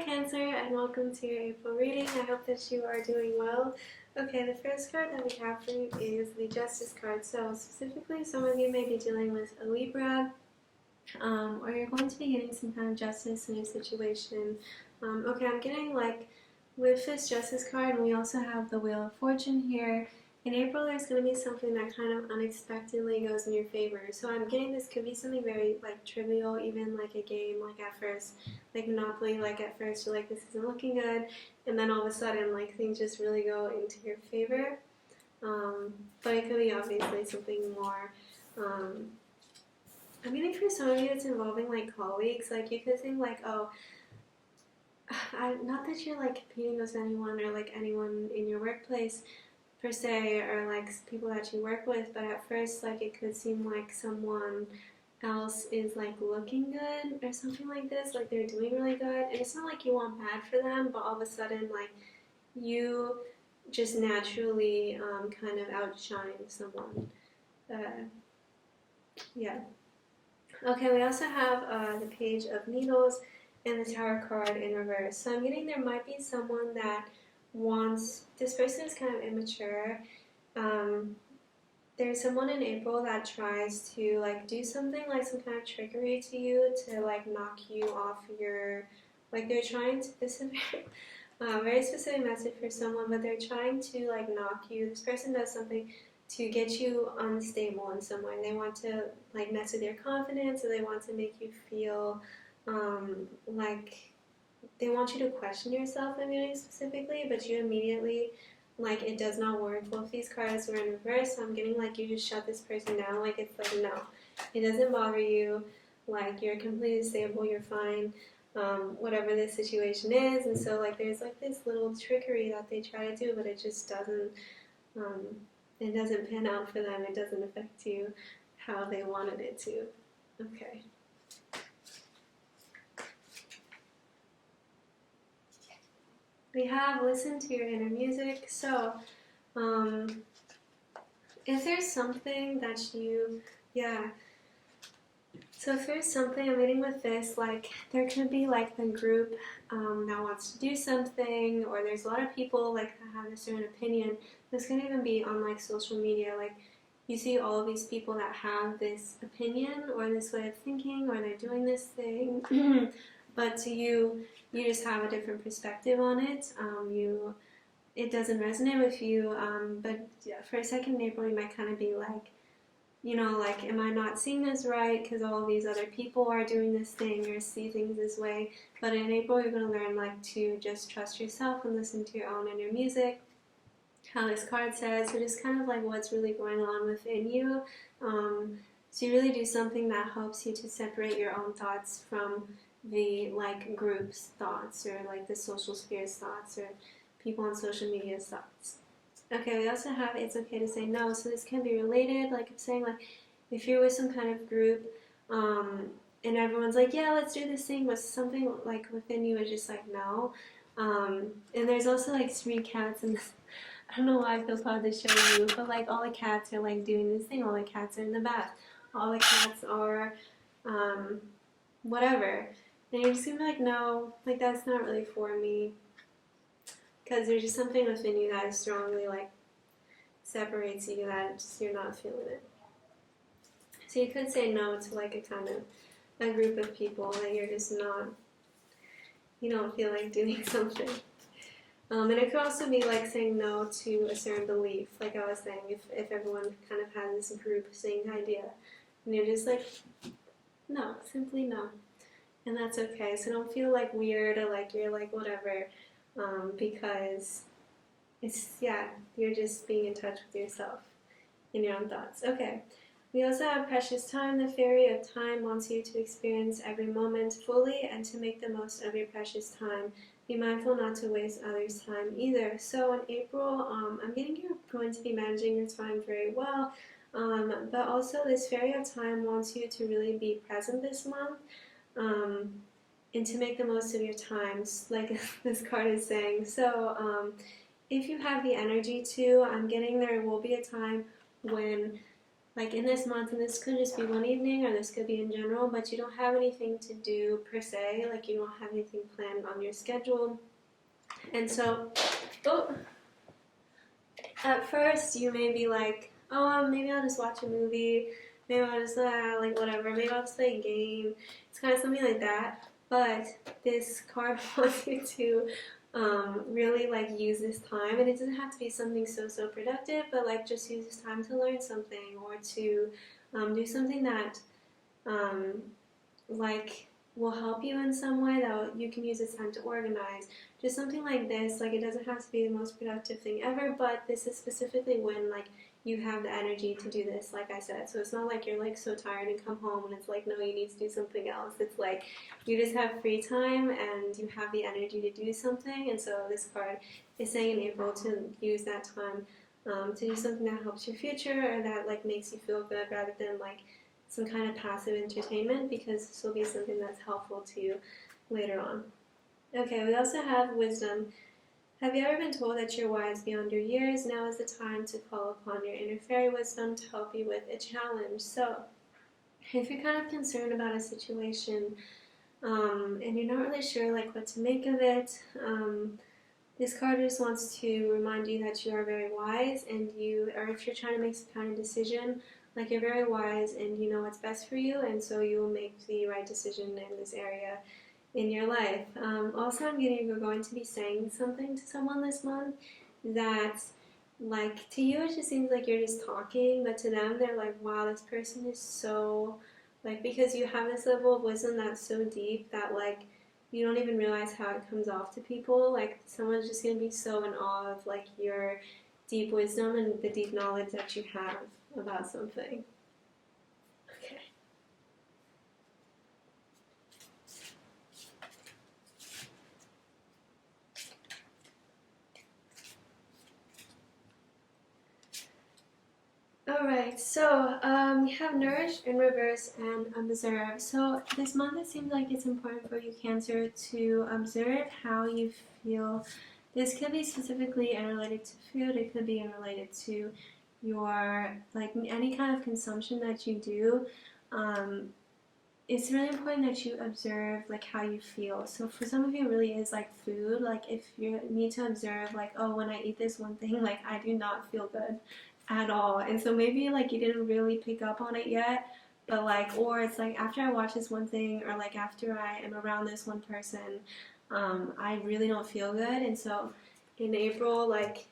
Cancer, and welcome to your April reading. I hope that you are doing well. Okay, the first card that we have for you is the Justice card. So specifically, some of you may be dealing with a Libra, or you're going to be getting some kind of justice in your situation. Okay, I'm getting with this Justice card, and we also have the Wheel of Fortune here. In April, there's going to be something that kind of unexpectedly goes in your favor. So I'm getting this could be something very trivial, even like a game, at first, like Monopoly, at first you're like, this isn't looking good, and then all of a sudden things just really go into your favor. But it could be obviously something more. I'm getting for some of you it's involving colleagues. You could think oh, not that you're competing with anyone or anyone in your workplace per se, or people that you work with, but at first it could seem like someone else is looking good or something like this, they're doing really good, and it's not like you want bad for them, but all of a sudden you just naturally kind of outshine someone. Yeah. Okay, we also have the Page of Needles and the Tower card in reverse. So I'm getting there might be someone that wants, this person is kind of immature. There's someone in April that tries to do something some kind of trickery to you to knock you off your, they're trying to, this is a very specific message for someone, but they're trying to knock you, this person does something to get you unstable in some way. They want to mess with your confidence, or they want to make you feel they want you to question yourself, I'm getting specifically, but you immediately, it does not work. Both these cards were in reverse, so I'm getting you just shut this person down. It's no, it doesn't bother you, you're completely stable, you're fine, whatever this situation is. And so there's this little trickery that they try to do, but it just doesn't, it doesn't pan out for them. It doesn't affect you how they wanted it to. Okay. We have listen to your inner music. So, if there's something that you, so if there's something, I'm getting with this, there could be the group that wants to do something, or there's a lot of people that have a certain opinion. This can even be on social media, you see all of these people that have this opinion or this way of thinking, or they're doing this thing, but to you, you just have a different perspective on it. It doesn't resonate with you, but for a second in April, you might kind of be am I not seeing this right because all these other people are doing this thing or see things this way? But in April, you're going to learn to just trust yourself and listen to your own inner music, how this card says, or just kind of what's really going on within you. So you really do something that helps you to separate your own thoughts from the group's thoughts, or the social sphere's thoughts, or people on social media's thoughts. Okay, we also have it's okay to say no. So this can be related, I'm saying, if you're with some kind of group, and everyone's yeah, let's do this thing, but something within you is just no. And there's also 3 cats in this. I don't know why I feel called to show you, but all the cats are doing this thing. All the cats are in the bath. All the cats are whatever. And you're just gonna be no, that's not really for me. Because there's just something within you that is strongly separates you, that just you're not feeling it. So you could say no to a kind of a group of people that you're just not, you don't feel like doing something. And it could also be saying no to a certain belief, I was saying, if everyone kind of has this group saying idea, and you're just no, simply no. And that's okay. So don't feel weird, or you're whatever, because it's, you're just being in touch with yourself and your own thoughts. Okay. We also have Precious Time. The Fairy of Time wants you to experience every moment fully and to make the most of your precious time. Be mindful not to waste others' time either. So in April, I'm getting you're going to be managing your time very well, but also this Fairy of Time wants you to really be present this month, and to make the most of your times, like this card is saying. So if you have the energy to, I'm getting there will be a time when like in this month, and this could just be one evening or this could be in general, but you don't have anything to do per se, like you don't have anything planned on your schedule. And so, oh, at first you may be like, oh, maybe I'll just watch a movie, maybe I'll just, like whatever, maybe I'll just play a game. It's kind of something like that. But this card wants you to really like use this time, and it doesn't have to be something so productive, but like just use this time to learn something or to do something that um, like will help you in some way, that you can use this time to organize. Just something like this. Like it doesn't have to be the most productive thing ever, but this is specifically when like you have the energy to do this, like I said. So it's not like you're like so tired and come home and it's like, no, you need to do something else. It's like you just have free time and you have the energy to do something. And so this card is saying in April to use that time to do something that helps your future or that like makes you feel good, rather than like some kind of passive entertainment, because this will be something that's helpful to you later on. Okay, we also have wisdom. Have you ever been told that you're wise beyond your years? Now is the time to call upon your inner fairy wisdom to help you with a challenge. So, if you're kind of concerned about a situation and you're not really sure like what to make of it, this card just wants to remind you that you are very wise, and or if you're trying to make some kind of decision, like you're very wise and you know what's best for you, and so you will make the right decision in this area in your life. Also, I'm getting you're going to be saying something to someone this month that, like, to you it just seems like you're just talking, but to them they're like, wow, this person is so, like, because you have this level of wisdom that's so deep that, like, you don't even realize how it comes off to people. Like, someone's just going to be so in awe of, like, your deep wisdom and the deep knowledge that you have about something. Okay. Alright, so we have nourish in reverse and observe. So this month it seems like it's important for you, Cancer, to observe how you feel. This could be specifically related to food. It could be related to your, like, any kind of consumption that you do. It's really important that you observe like how you feel. So for some of you it really is like food. Like if you need to observe like, oh, when I eat this one thing, like I do not feel good at all. And so maybe like you didn't really pick up on it yet, but like, or it's like after I watch this one thing, or like after I am around this one person, I really don't feel good. And so in April, like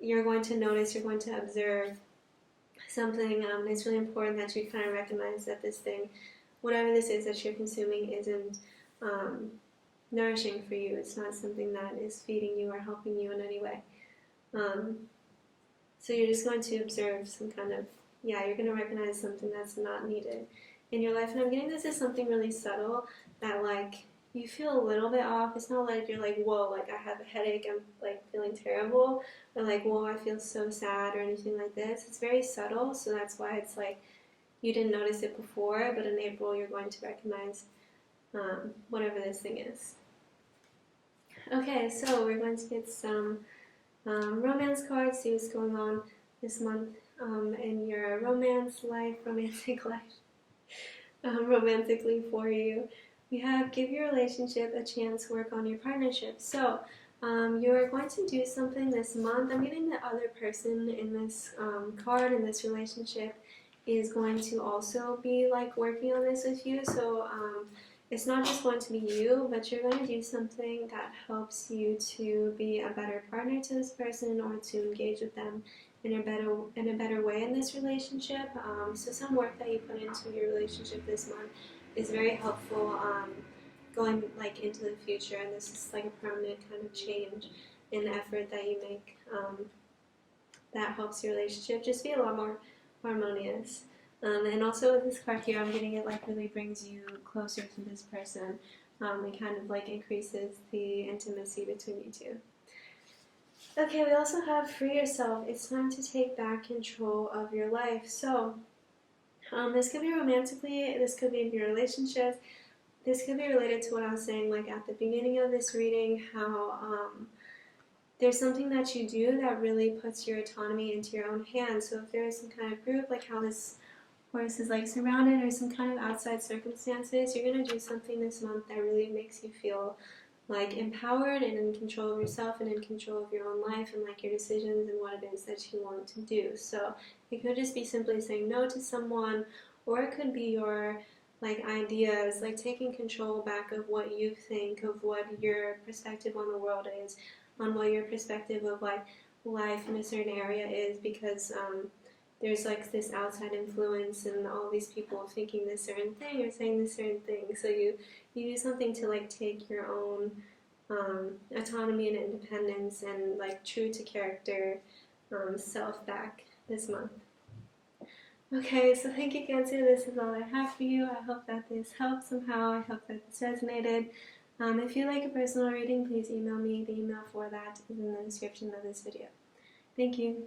you're going to notice, you're going to observe something. It's really important that you kind of recognize that this thing, whatever this is that you're consuming, isn't nourishing for you. It's not something that is feeding you or helping you in any way. So you're just going to observe some kind of, yeah, you're going to recognize something that's not needed in your life. And I'm getting this is something really subtle that, like, you feel a little bit off. It's not like you're like, whoa, like I have a headache, I'm like feeling terrible, or like, whoa, I feel so sad, or anything like this. It's very subtle, so that's why it's like you didn't notice it before, but in April you're going to recognize whatever this thing is. Okay, so we're going to get some romance cards, see what's going on this month in your romance life, romantic life, romantically for you. We have give your relationship a chance, work on your partnership. So you're going to do something this month. I'm getting the other person in this card, in this relationship, is going to also be like working on this with you. So it's not just going to be you, but you're going to do something that helps you to be a better partner to this person, or to engage with them in a better way in this relationship. So some work that you put into your relationship this month is very helpful going like into the future, and this is like a permanent kind of change in effort that you make that helps your relationship just be a lot more harmonious. And also with this card here, I'm getting it like really brings you closer to this person. It kind of like increases the intimacy between you two. Okay, we also have free yourself. It's time to take back control of your life. So this could be romantically, this could be in your relationships, this could be related to what I was saying like at the beginning of this reading, how there's something that you do that really puts your autonomy into your own hands. So if there is some kind of group, like how this or is like surrounded or some kind of outside circumstances, you're going to do something this month that really makes you feel like empowered and in control of yourself and in control of your own life and like your decisions and what it is that you want to do. So it could just be simply saying no to someone, or it could be your like ideas, like taking control back of what you think, of what your perspective on the world is, on what your perspective of like life in a certain area is, because there's like this outside influence and all these people thinking this certain thing or saying this certain thing. So you do something to like take your own autonomy and independence and like true to character self back this month. Okay, so thank you, Cancer. This is all I have for you. I hope that this helped somehow. I hope that this resonated. If you'd like a personal reading, please email me. The email for that is in the description of this video. Thank you.